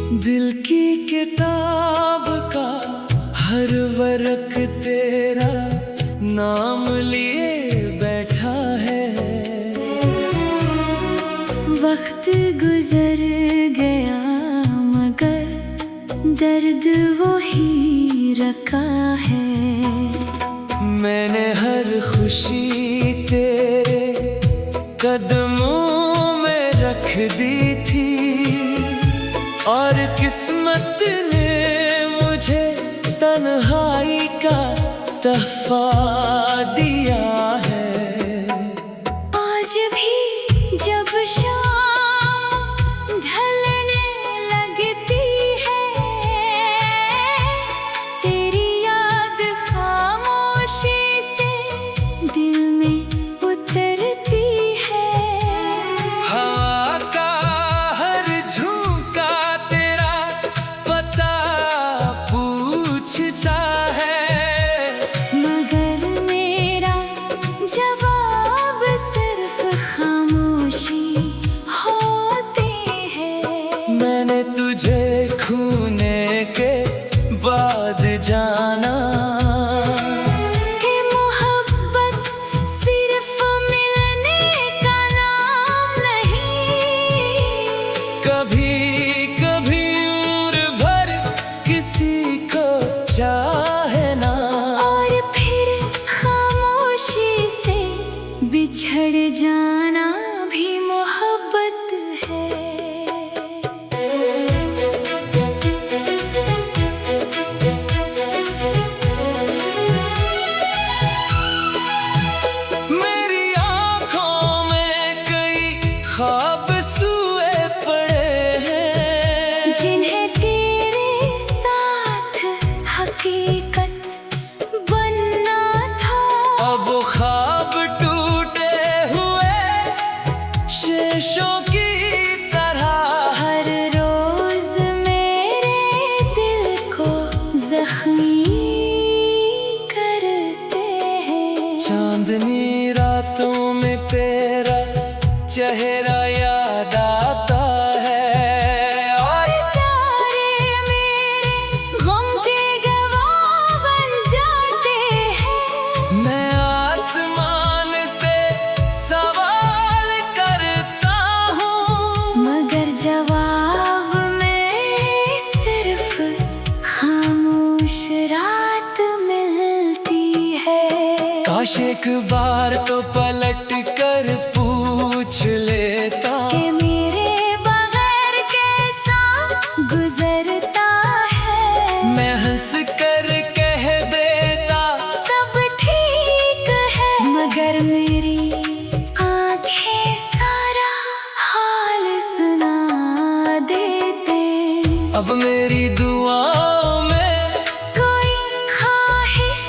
दिल की किताब का हर वर्क तेरा नाम लिए बैठा है। वक्त गुजर गया मगर दर्द वो ही रखा है। मैंने हर खुशी तेरे कदमों में रख दी थी और किस्मत ने मुझे तन्हाई का तोहफा दिया है। आज भी जब शाम ढलने लगती है, तेरी याद खामोशी से दिल में उतरती है। हवा का हर झोंका तेरा पता पूछता है, मगर मेरा जवाब सिर्फ खामोशी होती है। मैंने तुझे खूने के बाद जाना कि मोहब्बत सिर्फ मिलने का नाम नहीं। कभी कभी उम्र भर किसी को चाहे ना, और फिर खामोशी से बिछड़ जाना भी मोहब्बत है। मेरी आँखों में कई ख्वाब सोए पड़े हैं, जिन्हें तेरे साथ हकीकत बनना था। अब ख्वाब टूटे हुए शीशों की तरह हर रोज मेरे दिल को जख्मी करते हैं। चांदनी रातों में तेरा चेहरा याद आता है, और तारे मेरे गम के गवाह बन जाते हैं। मैं आसमान से सवाल करता हूँ, मगर जवाब में सिर्फ खामोश रात मिलती है। काश एक बार तो पलट कर पूछ लेता कि मेरे बगैर कैसा गुजरता है। मैं हंस कर कह देता सब ठीक है, मगर मेरी आंखें सारा हाल सुना देते। अब मेरी दुआओं में कोई ख्वाहिश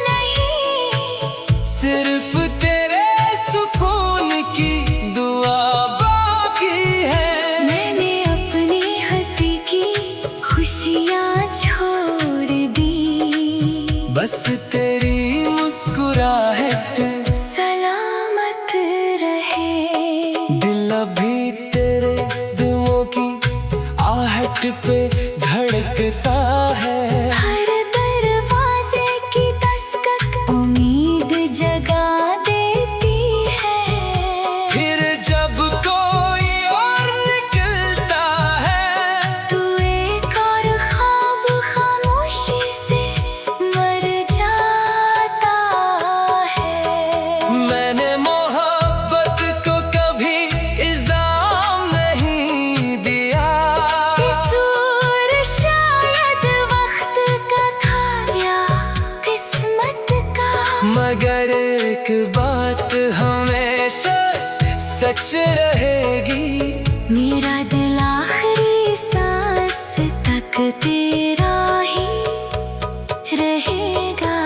नहीं, सिर्फ तेरे सुकून की दुआ बाकी है। मैंने अपनी हंसी की खुशियाँ छोड़ दी, बस तेरी मुस्कुराहट सलामत रहे। दिल अभी तेरे दुमों की आहट पे धड़कता है। हर दरवाजे की दस्तक उम्मीद जगा देती है। फिर जब कोई और निकलता है, तू एक और ख्वाब खामोशी से मर जाता है। मैंने मोहब्बत को कभी इल्जाम नहीं दिया, कसूर शायद वक्त का था या किस्मत का। मगर एक बात हमेशा सच रहेगी, मेरा दिल आखिरी सांस तक तेरा ही रहेगा।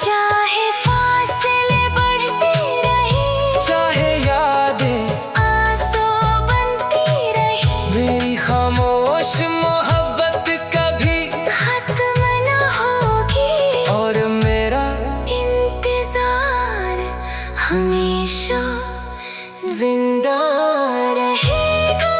चाहे फासले बढ़ते रहे, चाहे यादें आंसू बनती रही, मेरी खामोश मोहब्बत कभी खत्म न होगी। और मेरा इंतजार हमेशा जिंदा रहेगा।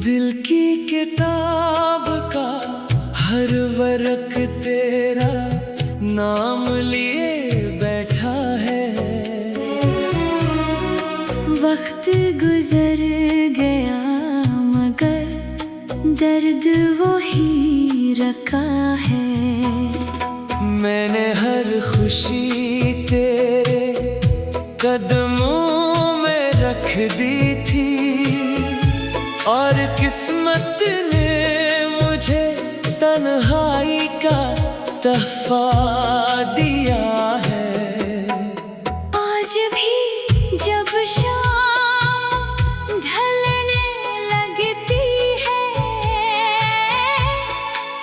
दिल की किताब का हर वर्क तेरा नाम लिए बैठा है। वक्त गुजर गया मगर दर्द वो ही रखा है। मैंने हर खुशी तेरे कदमों में रख दी थी और किस्मत ने मुझे तन्हाई का तोहफा दिया है। आज भी जब शाम ढलने लगती है,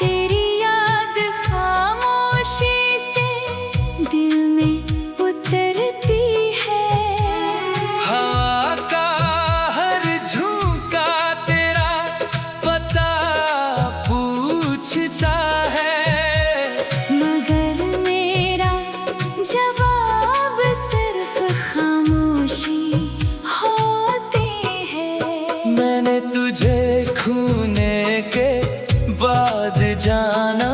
तेरी याद खामोशी से दिल में उतरती है। हवा का हर झोंका तेरा पता पूछता है, मगर मेरा जवाब सिर्फ खामोशी होती है। मैंने तुझे खूने के बाद जाना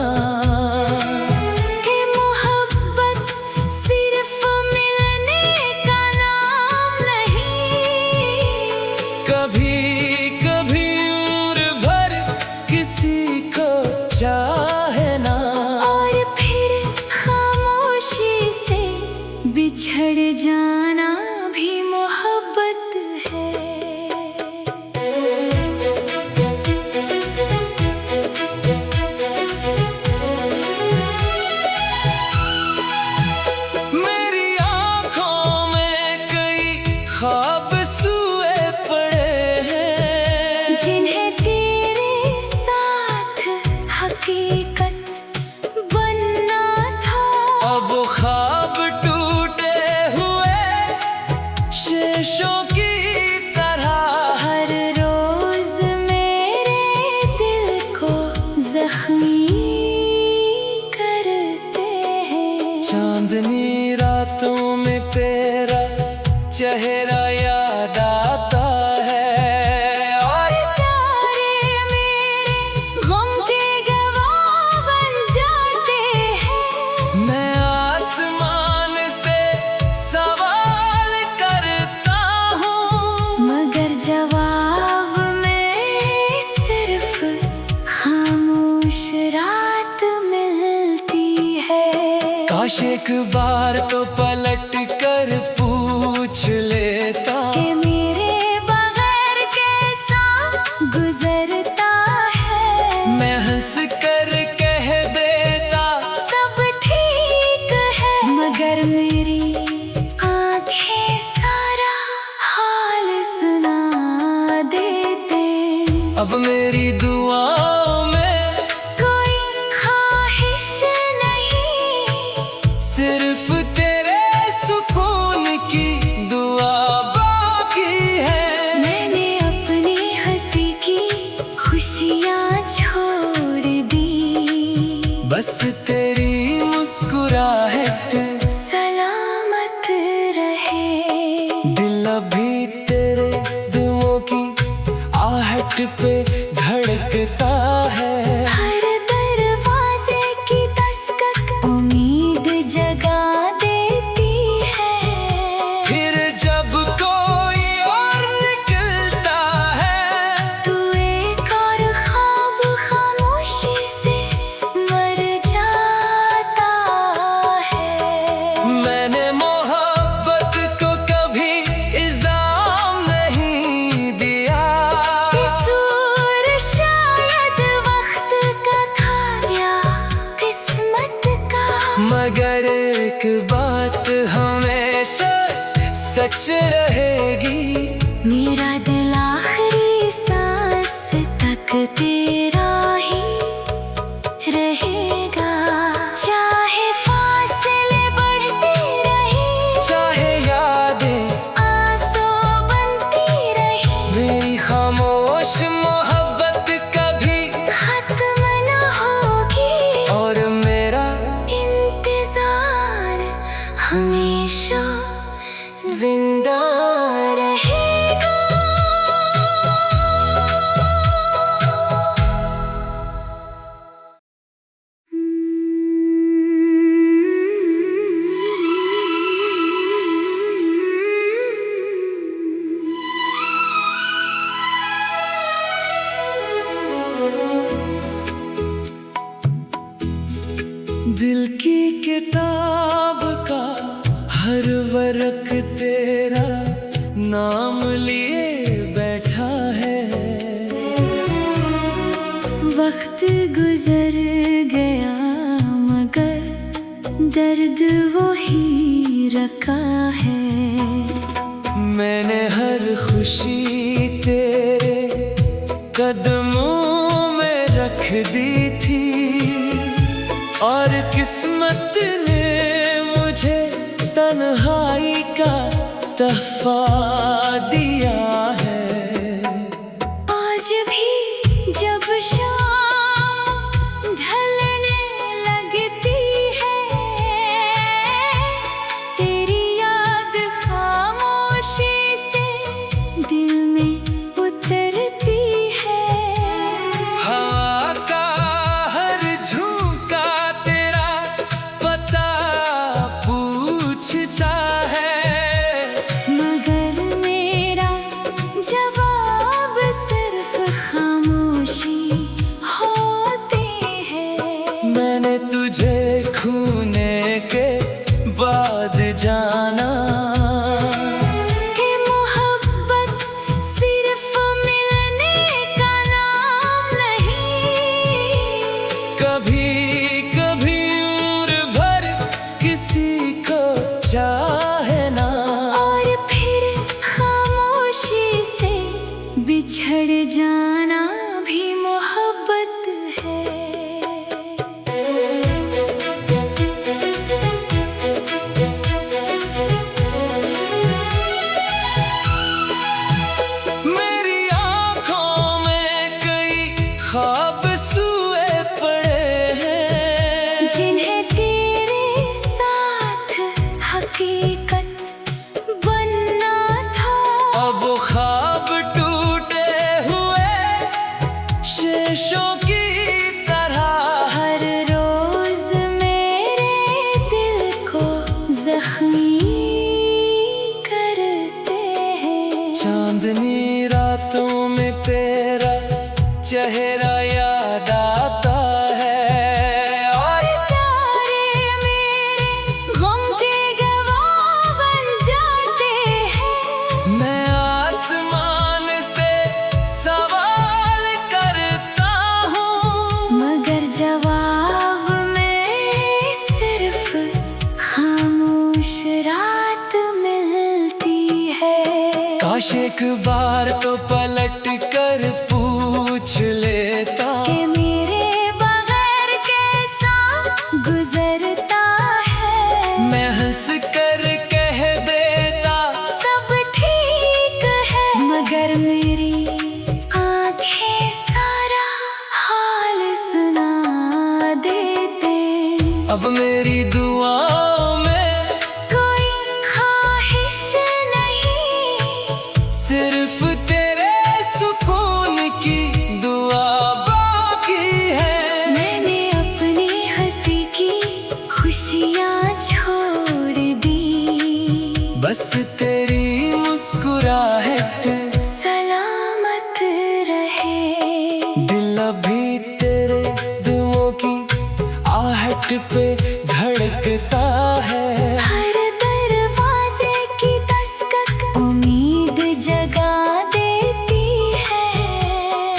कि मोहब्बत सिर्फ मिलने का नाम नहीं। कभी कभी उम्र भर किसी को चाहे ना, और फिर खामोशी से बिछड़ जाना भी मोहब्बत है। मेरी आँखों में कई ख्वाब सोए पड़े हैं, जिन्हें तेरे साथ हकीकत बनना था। अब ख्वाब टूटे हुए शीशों की तरह हर रोज मेरे दिल को जख्मी करते हैं। चांदनी रातों में तेरा चेहरा याद आता है, और तारे मेरे गम के गवाह बन जाते हैं। मैं आसमान से सवाल करता हूँ, मगर जवाब में सिर्फ खामोश रात मिलती है। काश एक बार तो पलट कर पूछ लेता कि मेरे बगैर कैसा गुजरता है। मैं हंस कर कह देता सब ठीक है, मगर मेरी आंखें सारा हाल सुना देते। अब मेरी दुआओं में कोई ख्वाहिश नहीं, सिर्फ तेरे सुकून की दुआ बाकी है। मैंने अपनी हंसी की खुशियाँ छोड़ दी, बस तेरी मुस्कुराहट सलामत रहे। दिल अभी तेरे दिलों की आहट पे धड़कता है। हर दरवाजे की दस्तक उम्मीद जगा देती है। फिर जब कोई और निकलता है, तू एक और ख्वाब खामोशी से मर जाता है। मैंने मोहब्बत को कभी इल्जाम नहीं दिया, कसूर शायद वक्त का था या किस्मत का। मगर एक बात हमेशा सच रहेगी, मेरा दिल आखिरी सांस तक तेरा ही रहेगा। चाहे फासले बढ़ते रहे, चाहे यादें आंसू बनती रही, मेरी खामोश मोहब्बत कभी खत्म न होगी। और मेरा इंतजार हमेशा जिंदा रहेगा। हर वर्क तेरा नाम लिए बैठा है। वक्त गुजर गया मगर दर्द वो ही रखा है। मैंने हर खुशी तेरे कदमों में रख दी थी और किस्मत ने मुझे तन्हाई का तोहफा दिया है। आज भी जब शाम ढलने लगती है, तेरी याद खामोशी से दिल में उतरती है। हवा का हर झोंका तेरा पता पूछता है, मगर मेरा जवाब सिर्फ खामोशी होती है। मैंने तुझे खूने के बाद जाना कि मोहब्बत सिर्फ मिलने का नाम नहीं। कभी कभी उम्र भर किसी को चाहे ना, और फिर खामोशी से बिछड़ जाना भी मोहब्बत है। मेरी आंखों में कई ख्वाब सोए पड़े हैं, जिन्हें तेरे साथ हकीकत बनना था। अब ख्वाब टूटे हुए शीशों की तरह हर रोज मेरे दिल को जख्मी करते हैं। चांदनी रातों में तेरा चेहरा याद आता है और तारे मेरे गम के गवाह बन जाते हैं। मैं आसमान से सवाल करता हूँ, मगर जवाब में सिर्फ खामोश रात मिलती है। काश एक बार तो पलट कर पूछ लेता कि मेरे बगैर कैसा गुजरता है। मैं हंस कर कह देता सब ठीक है, मगर मेरी आंखें सारा हाल सुना देते। अब मेरी दुआओं में कोई ख्वाहिश नहीं, सिर्फ तेरे सुकून की दुआ बाकी है। मैंने अपनी हंसी की खुशियाँ छोड़ दी। बस तेरी मुस्कुराहट सलामत रहे। दिल अभी तेरे दुमों की आहट पे धड़कता है। हर दरवाजे की दस्तक उम्मीद जगा देती है।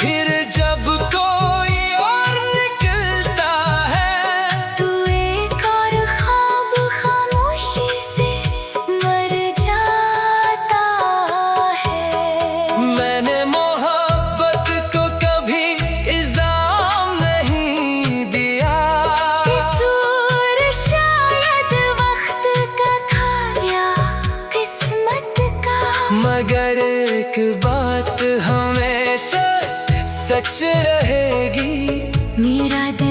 फिर जब कोई और निकलता है, तू एक और ख्वाब खामोशी से मर जाता है। मैंने मोहब्बत को कभी इल्जाम नहीं दिया, कसूर शायद वक्त का था या किस्मत का। मगर एक बात हमेशा सच रहेगी, मेरा दिल